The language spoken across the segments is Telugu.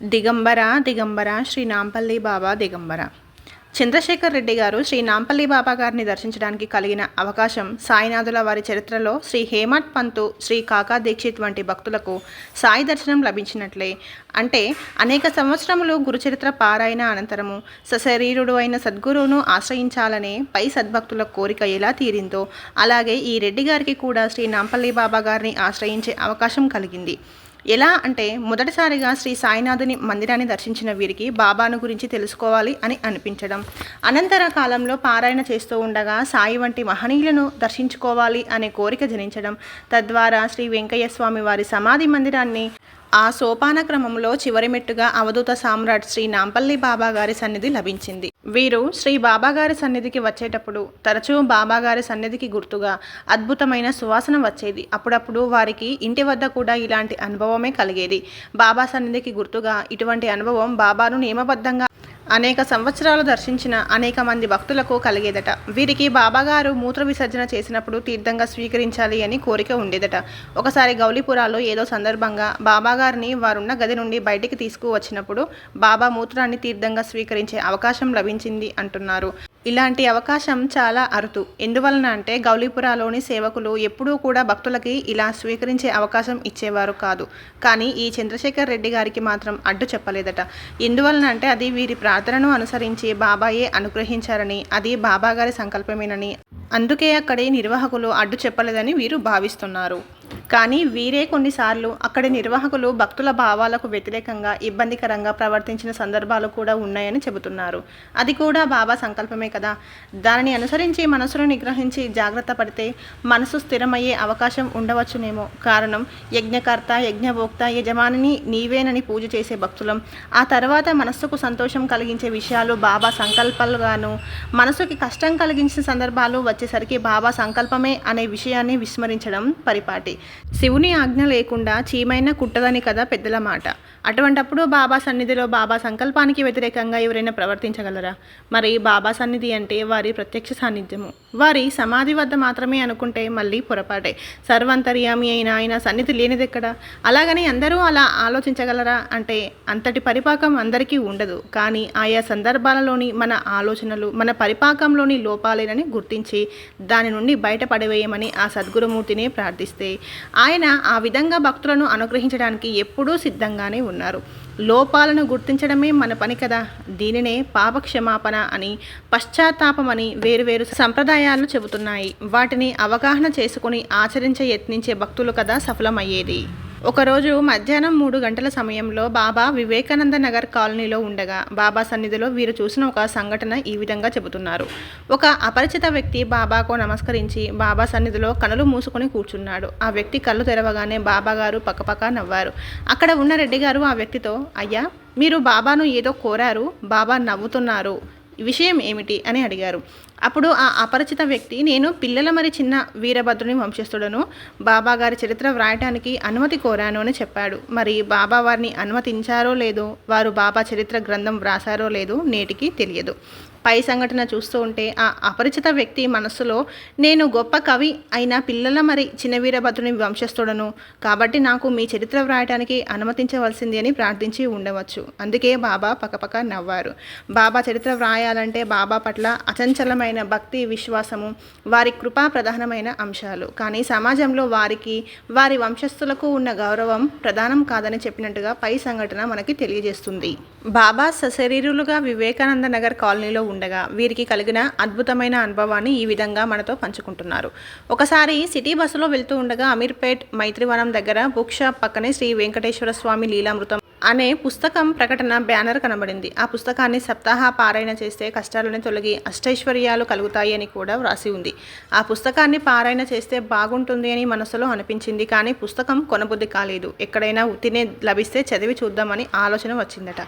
దిగంబర దిగంబర శ్రీ నాంపల్లి బాబా దిగంబర. చంద్రశేఖర్ రెడ్డి గారు శ్రీ నాంపల్లి బాబా గారిని దర్శించడానికి కలిగిన అవకాశం సాయినాథుల వారి చరిత్రలో శ్రీ హేమట్ పంతు, శ్రీ కాకా దీక్షిత్ వంటి భక్తులకు సాయి దర్శనం లభించినట్లే. అంటే అనేక సంవత్సరములు గురుచరిత్ర పారాయణ అనంతరము సశరీరుడు అయిన సద్గురువును ఆశ్రయించాలనే పై సద్భక్తుల కోరిక ఎలా తీరిందో అలాగే ఈ రెడ్డి గారికి కూడా శ్రీ నాంపల్లి బాబా గారిని ఆశ్రయించే అవకాశం కలిగింది. ఎలా అంటే మొదటిసారిగా శ్రీ సాయినాథుని మందిరాన్ని దర్శించిన వీరికి బాబాను గురించి తెలుసుకోవాలి అని అనిపించడం, అనంతర కాలంలో పారాయణ చేస్తూ ఉండగా సాయి వంటి మహనీయులను దర్శించుకోవాలి అనే కోరిక జనించడం, తద్వారా శ్రీ వెంకయ్య స్వామి వారి సమాధి మందిరాన్ని ఆ సోపాన క్రమంలో చివరి మెట్టుగా అవధూత సామ్రాట్ శ్రీ నాంపల్లి బాబా గారి సన్నిధి లభించింది. వీరు శ్రీ బాబాగారి సన్నిధికి వచ్చేటప్పుడు తరచూ బాబాగారి సన్నిధికి గుర్తుగా అద్భుతమైన సువాసన వచ్చేది. అప్పుడప్పుడు వారికి ఇంటి వద్ద కూడా ఇలాంటి అనుభవమే కలిగేది. బాబా సన్నిధికి గుర్తుగా ఇటువంటి అనుభవం బాబాను నియమబద్ధంగా అనేక సంవత్సరాలు దర్శించిన అనేక మంది భక్తులకు కలిగేదట. వీరికి బాబాగారు మూత్ర విసర్జన చేసినప్పుడు తీర్థంగా స్వీకరించాలి అని కోరిక ఉండేదట. ఒకసారి గౌలీపురాలో ఏదో సందర్భంగా బాబాగారిని వారున్న గది నుండి బయటికి తీసుకువచ్చినప్పుడు బాబా మూత్రాన్ని తీర్థంగా స్వీకరించే అవకాశం లభించింది అంటున్నారు. ఇలాంటి అవకాశం చాలా అరుదు. ఎందువలన అంటే గౌలీపురాలోని సేవకులు ఎప్పుడూ కూడా భక్తులకి ఇలా స్వీకరించే అవకాశం ఇచ్చేవారు కాదు. కానీ ఈ చంద్రశేఖర్ రెడ్డి గారికి మాత్రం అడ్డు చెప్పలేదట. ఎందువలన అంటే అది వీరి ప్రార్థనను అనుసరించి బాబాయే అనుగ్రహించారని, అది బాబాగారి సంకల్పమేనని, అందుకే అక్కడి నిర్వాహకులు అడ్డు చెప్పలేదని వీరు భావిస్తున్నారు. కానీ వీరే కొన్నిసార్లు అక్కడి నిర్వాహకులు భక్తుల భావాలకు వ్యతిరేకంగా ఇబ్బందికరంగా ప్రవర్తించిన సందర్భాలు కూడా ఉన్నాయని చెబుతున్నారు. అది కూడా బాబా సంకల్పమే కదా. దానిని అనుసరించి మనసును నిగ్రహించి జాగ్రత్త పడితే మనసు స్థిరమయ్యే అవకాశం ఉండవచ్చునేమో. కారణం యజ్ఞకర్త, యజ్ఞభోక్త, యజమానిని నీవేనని పూజ చేసే భక్తులం. ఆ తర్వాత మనస్సుకు సంతోషం కలిగించే విషయాలు బాబా సంకల్పాలుగాను, మనసుకి కష్టం కలిగించిన సందర్భాలు వచ్చేసరికి బాబా సంకల్పమే అనే విషయాన్ని విస్మరించడం పరిపాటి. శివుని ఆజ్ఞ లేకుండా చీమైనా కుట్టదని కదా పెద్దల మాట. అటువంటప్పుడు బాబా సన్నిధిలో బాబా సంకల్పానికి వ్యతిరేకంగా ఎవరైనా ప్రవర్తించగలరా? మరి బాబా సన్నిధి అంటే వారి ప్రత్యక్ష సాన్నిధ్యము. వారి సమాధి వద్ద మాత్రమే అనుకుంటే మళ్ళీ పొరపాటే. సర్వంతర్యామి అయిన ఆయన సన్నిధి లేనిదెక్కడా? అలాగని అందరూ అలా ఆలోచించగలరా అంటే అంతటి పరిపాకం అందరికీ ఉండదు. కానీ ఆయా సందర్భాలలోని మన ఆలోచనలు మన పరిపాకంలోని లోపాలేనని గుర్తించి దాని నుండి బయటపడవేయమని ఆ సద్గురుమూర్తిని ప్రార్థిస్తే ఆయన ఆ విధంగా భక్తులను అనుగ్రహించడానికి ఎప్పుడూ సిద్ధంగానే ఉన్నారు. లోపాలను గుర్తించడమే మన పని కదా. దీనినే పాపక్షమాపణ అని, పశ్చాత్తాపమని వేరువేరు సంప్రదాయాలు చెబుతున్నాయి. వాటిని అవగాహన చేసుకుని ఆచరించ యత్నించే భక్తులు కదా సఫలమయ్యేది. ఒకరోజు మధ్యాహ్నం 3 గంటల సమయంలో బాబా వివేకానంద నగర్ కాలనీలో ఉండగా బాబా సన్నిధిలో వీరు చూసిన ఒక సంఘటన ఈ విధంగా చెబుతున్నారు. ఒక అపరిచిత వ్యక్తి బాబాకు నమస్కరించి బాబా సన్నిధిలో కనులు మూసుకొని కూర్చున్నాడు. ఆ వ్యక్తి కళ్ళు తెరవగానే బాబా గారు పక్కపక్క నవ్వారు. అక్కడ ఉన్న రెడ్డి గారు ఆ వ్యక్తితో, అయ్యా మీరు బాబాను ఏదో కోరారు, బాబా నవ్వుతున్నారు, విషయం ఏమిటి అని అడిగారు. అప్పుడు ఆ అపరిచిత వ్యక్తి, నేను పిల్లల మరి చిన్న వీరభద్రుని వంశస్థుడను, బాబా గారి చరిత్ర వ్రాయటానికి అనుమతి కోరాను అని చెప్పాడు. మరి బాబా వారిని అనుమతించారో లేదో, వారు బాబా చరిత్ర గ్రంథం వ్రాసారో లేదో నేటికి తెలియదు. పై సంఘటన చూస్తూ ఉంటే ఆ అపరిచిత వ్యక్తి మనస్సులో, నేను గొప్ప కవి అయిన పిల్లల మరి చిన్న వీరభద్రుని వంశస్థుడను కాబట్టి నాకు మీ చరిత్ర వ్రాయటానికి అనుమతించవలసింది అని ప్రార్థించి ఉండవచ్చు. అందుకే బాబా పక్కపక్క నవ్వారు. బాబా చరిత్ర వ్రాయాలంటే బాబా పట్ల అచంచలమైన భక్తి, విశ్వాసము, వారి కృపా ప్రధానమైన అంశాలు. కానీ సమాజంలో వారికి వారి వంశస్థులకు ఉన్న గౌరవం ప్రధానం కాదని చెప్పినట్టుగా పై సంఘటన మనకి తెలియజేస్తుంది. బాబా సశరీరులుగా వివేకానంద నగర్ కాలనీలో ఉండగా వీరికి కలిగిన అద్భుతమైన అనుభవాన్ని ఈ విధంగా మనతో పంచుకుంటున్నారు. ఒకసారి సిటీ బస్సులో వెళ్తూ ఉండగా అమీర్పేట్ మైత్రివనం దగ్గర బుక్ షాప్ పక్కనే శ్రీ వెంకటేశ్వర స్వామి లీలామృతం అనే పుస్తకం ప్రకటన బ్యానర్ కనబడింది. ఆ పుస్తకాన్ని సప్తాహ పారాయణ చేస్తే కష్టాలను తొలగి అష్టైశ్వర్యాలు కలుగుతాయి అని కూడా వ్రాసి ఉంది. ఆ పుస్తకాన్ని పారాయణ చేస్తే బాగుంటుంది అని మనసులో అనిపించింది. కానీ పుస్తకం కొనబుద్ధి కాలేదు. ఎక్కడైనా ఉత్తినే లభిస్తే చదివి చూద్దామని ఆలోచన వచ్చిందట.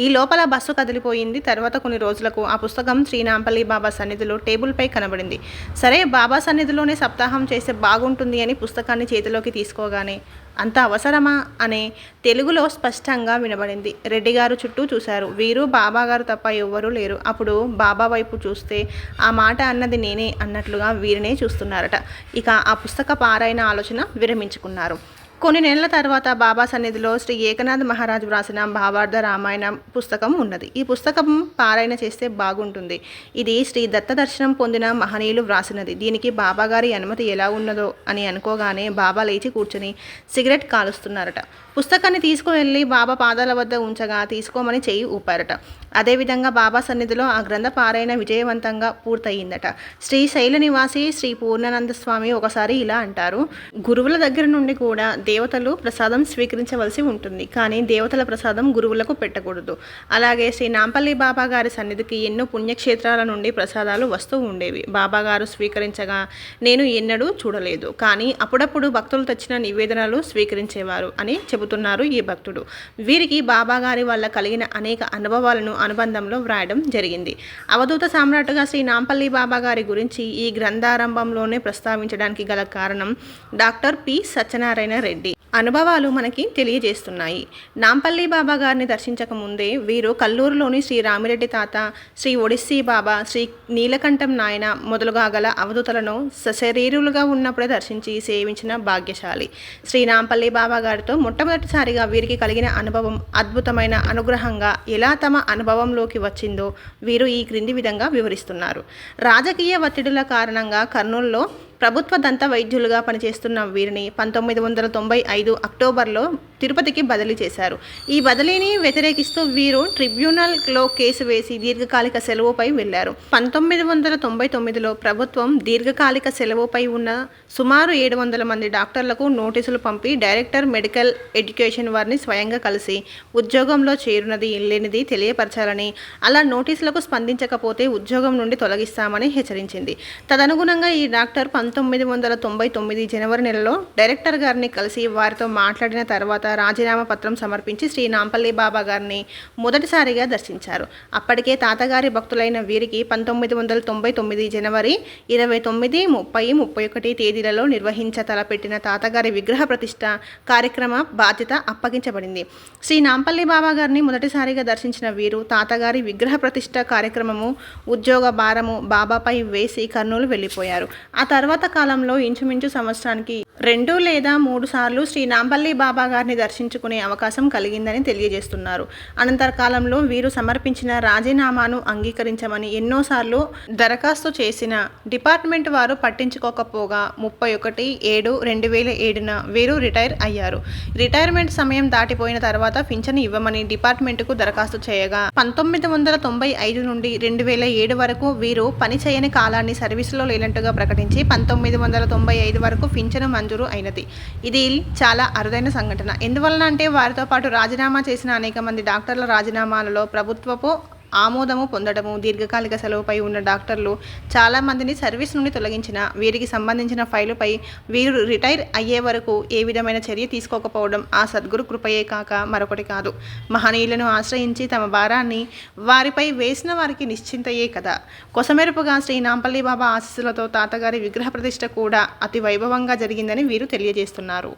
ఈ లోపల బస్సు కదిలిపోయింది. తర్వాత కొన్ని రోజులకు ఆ పుస్తకం శ్రీ నాంపల్లి బాబా సన్నిధిలో టేబుల్పై కనబడింది. సరే బాబా సన్నిధిలోనే సప్తాహం చేస్తే బాగుంటుంది అని పుస్తకాన్ని చేతిలోకి తీసుకోగానే అంత అవసరమా అనే తెలుగులో స్పష్టంగా వినబడింది. రెడ్డి గారు చుట్టూ చూశారు. వీరు బాబా గారు తప్ప ఎవ్వరూ లేరు. అప్పుడు బాబా వైపు చూస్తే ఆ మాట అన్నది నేనే అన్నట్లుగా వీరినే చూస్తున్నారట. ఇక ఆ పుస్తక పారాయణ ఆలోచన విరమించుకున్నారు. కొన్ని నెలల తర్వాత బాబా సన్నిధిలో శ్రీ ఏకనాథ్ మహారాజ్ వ్రాసిన భావార్థ రామాయణం పుస్తకం ఉన్నది. ఈ పుస్తకం పారాయణ చేస్తే బాగుంటుంది. ఇది శ్రీ దత్త దర్శనం పొందిన మహనీయులు వ్రాసినది. దీనికి బాబా గారి అనుమతి ఎలా ఉన్నదో అని అనుకోగానే బాబా లేచి కూర్చొని సిగరెట్ కాలుస్తున్నారట. పుస్తకాన్ని తీసుకువెళ్ళి బాబా పాదాల వద్ద ఉంచగా తీసుకోమని చెయ్యి ఊపారట. అదేవిధంగా బాబా సన్నిధిలో ఆ గ్రంథ పారాయణ విజయవంతంగా పూర్తయిందట. శ్రీ శైల నివాసి శ్రీ పూర్ణానంద స్వామి ఒకసారి ఇలా అంటారు: గురువుల దగ్గర నుండి కూడా దేవతలు ప్రసాదం స్వీకరించవలసి ఉంటుంది, కానీ దేవతల ప్రసాదం గురువులకు పెట్టకూడదు. అలాగే శ్రీ నాంపల్లి బాబా గారి సన్నిధికి ఎన్నో పుణ్యక్షేత్రాల నుండి ప్రసాదాలు వస్తూ ఉండేవి. బాబా గారు స్వీకరించగా నేను ఎన్నడూ చూడలేదు, కానీ అప్పుడప్పుడు భక్తులు తెచ్చిన నివేదనలు స్వీకరించేవారు అని చెబుతున్నారు ఈ భక్తుడు. వీరికి బాబా గారి వల్ల కలిగిన అనేక అనుభవాలను అనుబంధంలో వ్రాయడం జరిగింది. అవధూత సామ్రాట్టుగా శ్రీ నాంపల్లి బాబా గారి గురించి ఈ గ్రంథారంభంలోనే ప్రస్తావించడానికి గల కారణం డాక్టర్ పి సత్యనారాయణ రెడ్డి అనుభవాలు మనకి తెలియజేస్తున్నాయి. నాంపల్లి బాబా గారిని దర్శించక ముందే వీరు కల్లూరులోని శ్రీ రామిరెడ్డి తాత, శ్రీ ఒడిస్సీ బాబా, శ్రీ నీలకంఠం నాయన మొదలుగా గల అవధూతలను సశరీరులుగా ఉన్నప్పుడే దర్శించి సేవించిన భాగ్యశాలి. శ్రీ నాంపల్లి బాబా గారితో మొట్టమొదటిసారిగా వీరికి కలిగిన అనుభవం అద్భుతమైన అనుగ్రహంగా ఎలా తమ అనుభవంలోకి వచ్చిందో వీరు ఈ క్రింది విధంగా వివరిస్తున్నారు. రాజకీయ ఒత్తిడుల కారణంగా కర్నూలులో ప్రభుత్వ దంత వైద్యులుగా పనిచేస్తున్న వీరిని 1995 అక్టోబర్లో తిరుపతికి బదిలీ చేశారు. ఈ బదిలీని వ్యతిరేకిస్తూ వీరు ట్రిబ్యునల్లో కేసు వేసి దీర్ఘకాలిక సెలవుపై వెళ్లారు. 1999లో ప్రభుత్వం దీర్ఘకాలిక సెలవుపై ఉన్న సుమారు 700 మంది డాక్టర్లకు నోటీసులు పంపి డైరెక్టర్ మెడికల్ ఎడ్యుకేషన్ వారిని స్వయంగా కలిసి ఉద్యోగంలో చేరునది లేనిది తెలియపరచాలని, అలా నోటీసులకు స్పందించకపోతే ఉద్యోగం నుండి తొలగిస్తామని హెచ్చరించింది. తదనుగుణంగా ఈ డాక్టర్ 1999 జనవరి నెలలో డైరెక్టర్ గారిని కలిసి వారితో మాట్లాడిన తర్వాత రాజీనామా పత్రం సమర్పించి శ్రీ నాంపల్లి బాబా గారిని మొదటిసారిగా దర్శించారు. అప్పటికే తాతగారి భక్తులైన వీరికి 1999 జనవరి 29, 30, 31 తేదీలలో నిర్వహించ తలపెట్టిన తాతగారి విగ్రహ ప్రతిష్ఠ కార్యక్రమ బాధ్యత అప్పగించబడింది. శ్రీ నాంపల్లి బాబా గారిని మొదటిసారిగా దర్శించిన వీరు తాతగారి విగ్రహ ప్రతిష్ఠ కార్యక్రమము, ఉద్యోగ భారము బాబాపై వేసి కర్నూలు వెళ్ళిపోయారు. ఆ తర్వాత కాలంలో ఇంచుమించు సంవత్సరానికి 2 లేదా 3 సార్లు శ్రీ నాంపల్లి బాబా గారిని దర్శించుకునే అవకాశం కలిగిందని తెలియజేస్తున్నారు. అనంతర కాలంలో వీరు సమర్పించిన రాజీనామాను అంగీకరించమని ఎన్నోసార్లు దరఖాస్తు చేసిన డిపార్ట్మెంట్ వారు పట్టించుకోకపోగా 31/7/2007న వీరు రిటైర్ అయ్యారు. రిటైర్మెంట్ సమయం దాటిపోయిన తర్వాత పింఛను ఇవ్వమని డిపార్ట్మెంట్కు దరఖాస్తు చేయగా 1995 నుండి 2007 వరకు వీరు పని చేయని కాలాన్ని సర్వీసులో లేనట్టుగా ప్రకటించి 1995 వరకు పింఛను మంజూరు అయినది. ఇది చాలా అరుదైన సంఘటన. ఎందువలన అంటే వారితో పాటు రాజీనామా చేసిన అనేక మంది డాక్టర్ల రాజీనామాలలో ప్రభుత్వపు ఆమోదము పొందడము, దీర్ఘకాలిక సెలవుపై ఉన్న డాక్టర్లు చాలామందిని సర్వీస్ నుండి తొలగించిన వీరికి సంబంధించిన ఫైలుపై వీరు రిటైర్ అయ్యే వరకు ఏ విధమైన చర్య తీసుకోకపోవడం ఆ సద్గురు కృపయే కాక మరొకటి కాదు. మహనీయులను ఆశ్రయించి తమ భారాన్ని వారిపై వేసిన వారికి నిశ్చింతయే కదా. కొసమెరుపుగా శ్రీ నాంపల్లి బాబా ఆశీస్సులతో తాతగారి విగ్రహ ప్రతిష్ఠ కూడా అతి వైభవంగా జరిగిందని వీరు తెలియజేస్తున్నారు.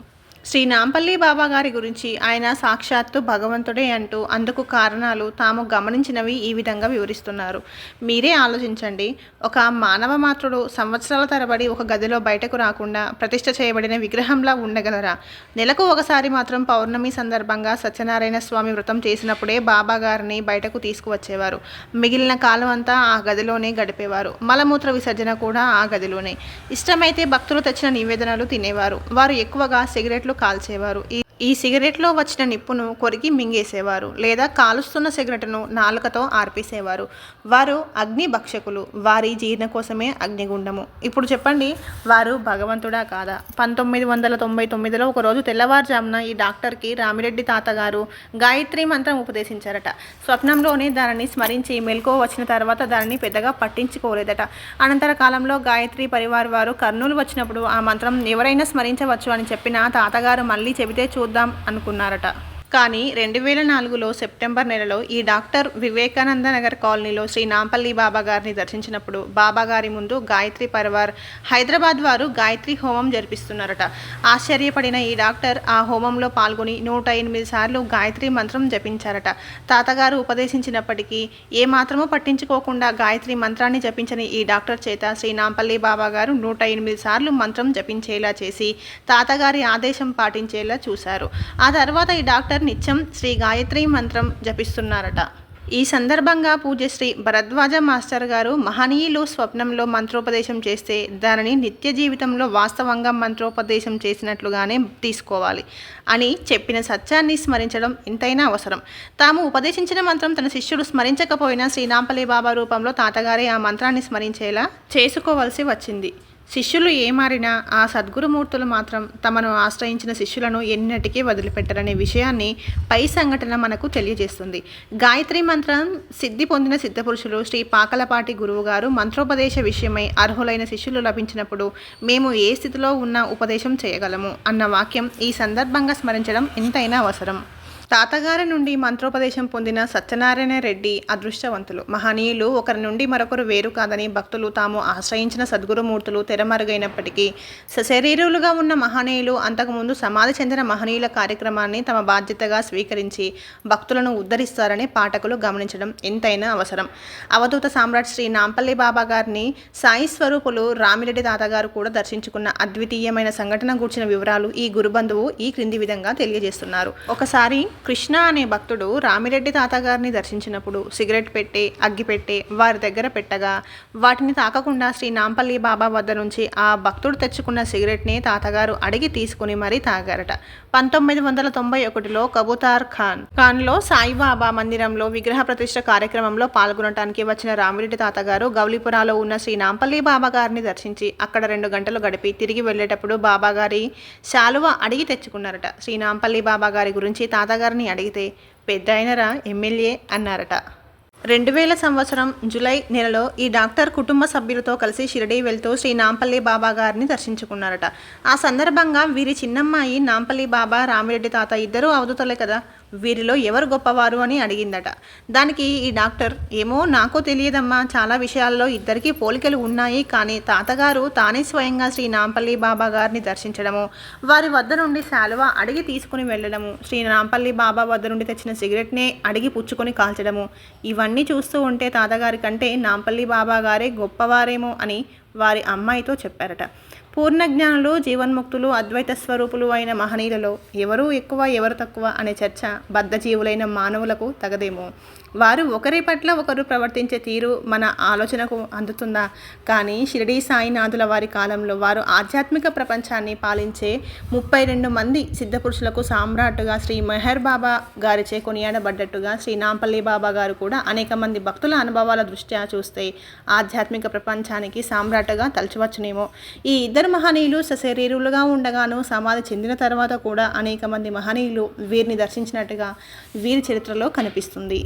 శ్రీ నాంపల్లి బాబా గారి గురించి ఆయన సాక్షాత్తు భగవంతుడే అంటూ అందుకు కారణాలు తాము గమనించినవి ఈ విధంగా వివరిస్తున్నారు. మీరే ఆలోచించండి. ఒక మానవ మాత్రుడు సంవత్సరాల తరబడి ఒక గదిలో బయటకు రాకుండా ప్రతిష్ఠ చేయబడిన విగ్రహంలా ఉండగలరా? నెలకు ఒకసారి మాత్రం పౌర్ణమి సందర్భంగా సత్యనారాయణ స్వామి వ్రతం చేసినప్పుడే బాబా గారిని బయటకు తీసుకువచ్చేవారు. మిగిలిన కాలం అంతా ఆ గదిలోనే గడిపేవారు. మలమూత్ర విసర్జన కూడా ఆ గదిలోనే. ఇష్టమైతే భక్తులు తెచ్చిన నివేదనలు తినేవారు. వారు ఎక్కువగా సిగరెట్లు కాల్చేవారు. ఈ సిగరెట్లో వచ్చిన నిప్పును కొరికి మింగేసేవారు, లేదా కాలుస్తున్న సిగరెట్ను నాలుకతో ఆర్పేసేవారు. వారు అగ్ని భక్షకులు. వారి జీర్ణ కోసమే అగ్నిగుండము. ఇప్పుడు చెప్పండి, వారు భగవంతుడా కాదా? 1999లో ఒకరోజు తెల్లవారుజామున ఈ డాక్టర్కి రామిరెడ్డి తాతగారు గాయత్రి మంత్రం ఉపదేశించారట. స్వప్నంలోనే దానిని స్మరించి మెలకువ వచ్చిన తర్వాత దానిని పెద్దగా పట్టించుకోలేదట. అనంతర కాలంలో గాయత్రి పరివార్ వారు కర్నూలు వచ్చినప్పుడు ఆ మంత్రం ఎవరైనా స్మరించవచ్చు అని చెప్పిన తాతగారు మళ్ళీ చెబితే చూద్దాం అనుకున్నారట. కానీ 2004లో సెప్టెంబర్ నెలలో ఈ డాక్టర్ వివేకానంద నగర్ కాలనీలో శ్రీ నాంపల్లి బాబా గారిని దర్శించినప్పుడు బాబా గారి ముందు గాయత్రి పరివార్ హైదరాబాద్ వారు గాయత్రి హోమం జరిపిస్తున్నారట. ఆశ్చర్యపడిన ఈ డాక్టర్ ఆ హోమంలో పాల్గొని 108 సార్లు గాయత్రి మంత్రం జపించారట. తాతగారు ఉపదేశించినప్పటికీ ఏమాత్రమూ పట్టించుకోకుండా గాయత్రి మంత్రాన్ని జపించని ఈ డాక్టర్ చేత శ్రీ నాంపల్లి బాబా గారు 108 సార్లు మంత్రం జపించేలా చేసి తాతగారి ఆదేశం పాటించేలా చూశారు. ఆ తర్వాత ఈ డాక్టర్ నిత్యం శ్రీ గాయత్రి మంత్రం జపిస్తున్నారట. ఈ సందర్భంగా పూజ్యశ్రీ భరద్వాజ మాస్టర్ గారు మహనీయులు స్వప్నంలో మంత్రోపదేశం చేస్తే దానిని నిత్య జీవితంలో వాస్తవంగా మంత్రోపదేశం చేసినట్లుగానే తీసుకోవాలి అని చెప్పిన సత్యాన్ని స్మరించడం ఎంతైనా అవసరం. తాము ఉపదేశించిన మంత్రం తన శిష్యుడు స్మరించకపోయినా శ్రీ నాంపల్లి బాబా రూపంలో తాతగారే ఆ మంత్రాన్ని స్మరించేలా చేసుకోవలసి వచ్చింది. శిష్యులు ఏమారినా ఆ సద్గురుమూర్తులు మాత్రం తమను ఆశ్రయించిన శిష్యులను ఎన్నటికీ వదిలిపెట్టరనే విషయాన్ని పై సంఘటన మనకు తెలియజేస్తుంది. గాయత్రి మంత్రం సిద్ధి పొందిన సిద్ధపురుషులు శ్రీ పాకలపాటి గురువుగారు మంత్రోపదేశ విషయమై అర్హులైన శిష్యులు లభించినప్పుడు మేము ఏ స్థితిలో ఉన్న ఉపదేశం చేయగలము అన్న వాక్యం ఈ సందర్భంగా స్మరించడం ఎంతైనా అవసరం. తాతగారి నుండి మంత్రోపదేశం పొందిన సత్యనారాయణ రెడ్డి అదృష్టవంతులు. మహనీయులు ఒకరి నుండి మరొకరు వేరు కాదని భక్తులు తాము ఆశ్రయించిన సద్గురుమూర్తులు తెరమరుగైనప్పటికీ సశరీరులుగా ఉన్న మహనీయులు అంతకుముందు సమాధి చెందిన మహనీయుల కార్యక్రమాన్ని తమ బాధ్యతగా స్వీకరించి భక్తులను ఉద్ధరిస్తారని పాఠకులు గమనించడం ఎంతైనా అవసరం. అవధూత సామ్రాట్ శ్రీ నాంపల్లి బాబా గారిని సాయి స్వరూపులు రామిరెడ్డి తాతగారు కూడా దర్శించుకున్న అద్వితీయమైన సంఘటన గూర్చిన వివరాలు ఈ గురుబంధువు ఈ క్రింది విధంగా తెలియజేస్తున్నారు. ఒకసారి కృష్ణ అనే భక్తుడు రామిరెడ్డి తాతగారిని దర్శించినప్పుడు సిగరెట్ పెట్టి అగ్గి పెట్టి వారి దగ్గర పెట్టగా వాటిని తాకకుండా శ్రీ నాంపల్లి బాబా వద్ద నుంచి ఆ భక్తుడు తెచ్చుకున్న సిగరెట్ని తాతగారు అడిగి తీసుకుని మరీ తాగారట. 1991లో కబూతార్ ఖాన్లో సాయిబాబా మందిరంలో విగ్రహ ప్రతిష్ఠ కార్యక్రమంలో పాల్గొనడానికి వచ్చిన రామిరెడ్డి తాతగారు గౌలీపురాలో ఉన్న శ్రీ నాంపల్లి బాబా గారిని దర్శించి అక్కడ 2 గంటలు గడిపి తిరిగి వెళ్ళేటప్పుడు బాబా గారి శాలువ అడిగి తెచ్చుకున్నారట. శ్రీ నాంపల్లి బాబా గారి గురించి తాతగారిని అడిగితే పెద్ద అయినరా ఎమ్మెల్యే అన్నారట. 2000 సంవత్సరం జూలై నెలలో ఈ డాక్టర్ కుటుంబ సభ్యులతో కలిసి షిరిడీ వెళ్తూ శ్రీ నాంపల్లి బాబా గారిని దర్శించుకున్నారట. ఆ సందర్భంగా వీరి చిన్నమ్మాయి నాంపల్లి బాబా రామిరెడ్డి తాత ఇద్దరూ అవధూతలే కదా, వీరిలో ఎవరు గొప్పవారు అని అడిగిందట. దానికి ఈ డాక్టర్ ఏమో నాకు తెలియదమ్మా, చాలా విషయాల్లో ఇద్దరికీ పోలికలు ఉన్నాయి, కానీ తాతగారు తానే స్వయంగా శ్రీ నాంపల్లి బాబా గారిని దర్శించడము, వారి వద్ద నుండి శాలువ అడిగి తీసుకుని వెళ్ళడము, శ్రీ నాంపల్లి బాబా వద్ద నుండి తెచ్చిన సిగరెట్నే అడిగి పుచ్చుకొని కాల్చడము, ఇవన్నీ చూస్తూ ఉంటే తాతగారి కంటే నాంపల్లి బాబా గారే గొప్పవారేమో అని వారి అమ్మాయితో చెప్పారట. పూర్ణజ్ఞానులు, జీవన్ముక్తులు, అద్వైత స్వరూపులు అయిన మహనీయులలో ఎవరు ఎక్కువ ఎవరు తక్కువ అనే చర్చ బద్ధజీవులైన మానవులకు తగదేమో. వారు ఒకరి పట్ల ఒకరు ప్రవర్తించే తీరు మన ఆలోచనకు అందుతుందా? కానీ షిరిడీ సాయినాథుల వారి కాలంలో వారు ఆధ్యాత్మిక ప్రపంచాన్ని పాలించే 32 మంది సిద్ధపురుషులకు సామ్రాట్టుగా శ్రీ మెహర్ బాబా గారిచే కొనియాడబడ్డట్టుగా శ్రీ నాంపల్లి బాబా గారు కూడా అనేక మంది భక్తుల అనుభవాల దృష్ట్యా చూస్తే ఆధ్యాత్మిక ప్రపంచానికి సామ్రాట్టుగా తలచవచ్చునేమో. ఈ ఇద్దరు మహనీయులు సశరీరులుగా ఉండగాను సమాధి చెందిన తర్వాత కూడా అనేక మంది మహనీయులు వీరిని దర్శించినట్టుగా వీరి చరిత్రలో కనిపిస్తుంది.